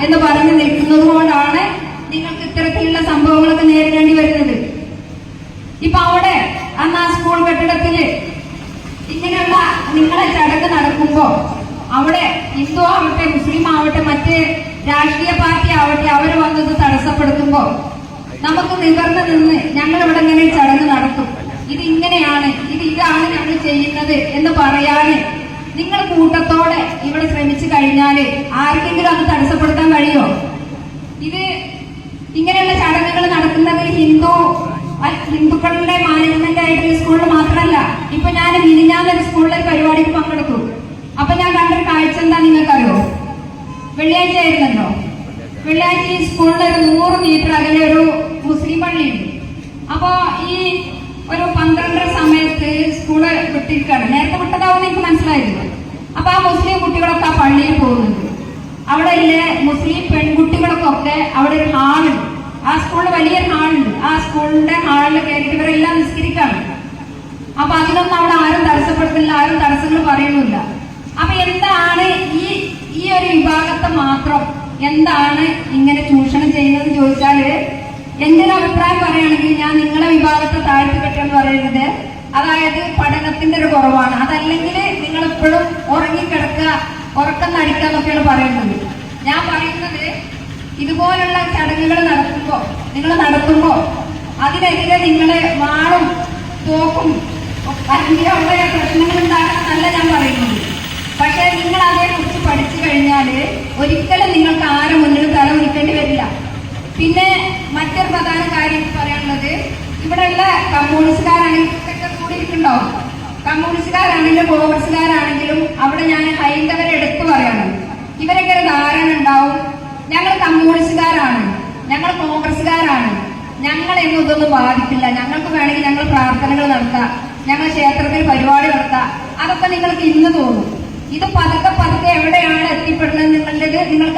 എന്ന് പറഞ്ഞു നിൽക്കുന്നത് കൊണ്ടാണ് നിങ്ങൾക്ക് ഇത്തരത്തിലുള്ള സംഭവങ്ങളൊക്കെ നേരിടേണ്ടി വരുന്നത്. ഇപ്പൊ അവിടെ അന്ന് ആ സ്കൂൾ കെട്ടിടത്തില് ഇങ്ങനെയുള്ള നിങ്ങളെ ചടങ്ങ് നടക്കുമ്പോ അവിടെ ഹിന്ദു ആവട്ടെ മുസ്ലിം ആവട്ടെ മറ്റ് രാഷ്ട്രീയ പാർട്ടി ആവട്ടെ അവര് വന്നത് തടസ്സപ്പെടുത്തുമ്പോ നമുക്ക് നിവർന്ന് നിന്ന് ഞങ്ങൾ ഇവിടെ ഇങ്ങനെ ചടങ്ങ് നടത്തും, ഇത് ഇങ്ങനെയാണ്, ഇതാണ് ഞങ്ങൾ ചെയ്യുന്നത് എന്ന് പറയാന് നിങ്ങൾ കൂട്ടത്തോടെ ഇവിടെ ശ്രമിച്ചു കഴിഞ്ഞാല് ആർക്കെങ്കിലും അത് തടസ്സപ്പെടുത്താൻ കഴിയുമോ? ഇത് ഇങ്ങനെയുള്ള ചടങ്ങുകൾ നടക്കുന്നത് ഹിന്ദുക്കളുടെ മാനേജ്മെന്റ് ആയിട്ടുള്ള സ്കൂളിൽ മാത്രമല്ല. ഇപ്പൊ ഞാൻ മിനിഞ്ഞാന്നൊരു സ്കൂളിലെ പരിപാടിക്ക് പങ്കെടുത്തു. അപ്പൊ ഞാൻ കണ്ടൊരു കാഴ്ച എന്താ നിങ്ങൾക്കറിയോ? വെള്ളിയാഴ്ച ആയിരുന്നല്ലോ. വെള്ളിയാഴ്ച ഈ സ്കൂളിൽ ഒരു 100 മീറ്റർ അകലെ ഒരു മുസ്ലിം പള്ളിയുണ്ട്. അപ്പൊ ഈ ഒരു 12 സമയത്ത് സ്കൂള് വിട്ടിരിക്കുകയാണ്. നേരത്തെ വിട്ടതാവും എനിക്ക് മനസ്സിലായിരുന്നു. അപ്പൊ ആ മുസ്ലിം കുട്ടികളൊക്കെ ആ പള്ളിയിൽ പോകുന്നുണ്ട്. അവിടെ ഇല്ലേ മുസ്ലിം പെൺകുട്ടികൾക്കൊക്കെ അവിടെ ഒരു ഹാളുണ്ട്. ആ സ്കൂളിൽ വലിയൊരു ഹാളുണ്ട്. ആ സ്കൂളിന്റെ ഹാളിൽ കയറിയിട്ട് ഇവരെല്ലാം നിസ്കരിക്കാണ്. അപ്പൊ അതിനൊന്നും അവിടെ ആരും തടസ്സപ്പെടുത്തില്ല, ആരും തടസ്സങ്ങൾ പറയുന്നില്ല. അപ്പൊ എന്താണ് ഈ ഒരു വിഭാഗത്തെ മാത്രം എന്താണ് ഇങ്ങനെ ചൂഷണം ചെയ്യുന്നതെന്ന് ചോദിച്ചാല് എന്റെ ഒരു അഭിപ്രായം പറയുകയാണെങ്കിൽ ഞാൻ നിങ്ങളെ വിഭാഗത്തെ താഴ്ത്തിക്കെട്ടെന്ന് പറയുന്നത് അതായത് പഠനത്തിന്റെ ഒരു കുറവാണ്. അതല്ലെങ്കിൽ നിങ്ങൾ എപ്പോഴും ഉറങ്ങിക്കിടക്കുക, ഉറക്കം നടിക്കുക എന്നൊക്കെയാണ് പറയുന്നത്. ഞാൻ പറയുന്നത് ഇതുപോലുള്ള ചടങ്ങുകൾ നിങ്ങൾ നടത്തുമ്പോ അതിനെതിരെ നിങ്ങള് വാളും തോക്കും അല്ലെങ്കിൽ അവിടെ പ്രശ്നങ്ങൾ ഉണ്ടാക്കണമെന്നല്ല ഞാൻ പറയുന്നത്. പക്ഷെ നിങ്ങൾ അതേക്കുറിച്ച് പഠിച്ചു കഴിഞ്ഞാല് ഒരിക്കലും നിങ്ങൾക്ക് ആരും മുന്നിൽ തല ഉരിക്കേണ്ടി വരില്ല. പിന്നെ മറ്റൊരു പ്രധാന കാര്യം പറയാനുള്ളത്, ഇവിടെയുള്ള കമ്മ്യൂണിസ്റ്റുകാരാണെങ്കിലും കൂടി ഇരിക്കുന്നുണ്ടാവും. കമ്മ്യൂണിസ്റ്റുകാരാണെങ്കിലും കോൺഗ്രസ്സുകാരാണെങ്കിലും അവിടെ ഞാൻ ഹൈന്ദവരെ എടുത്തു പറയണം. ഇവരൊക്കെ ഒരു ധാരണ ഉണ്ടാവും, ഞങ്ങൾ കമ്മ്യൂണിസ്റ്റുകാരാണ്, ഞങ്ങൾ കോൺഗ്രസ്സുകാരാണ്, ഞങ്ങളെന്നും ഇതൊന്നും ബാധിക്കില്ല, ഞങ്ങൾക്ക് വേണമെങ്കിൽ ഞങ്ങൾ പ്രാർത്ഥനകൾ നടത്താം, ഞങ്ങൾ ക്ഷേത്രത്തിൽ പരിപാടി നടത്താം, അതൊക്കെ നിങ്ങൾക്ക് ഇന്ന് തോന്നും. ഇത് പതുക്കെ എവിടെയാണ് എത്തിപ്പെടുന്നത് നിങ്ങളുടേത് നിങ്ങൾക്ക്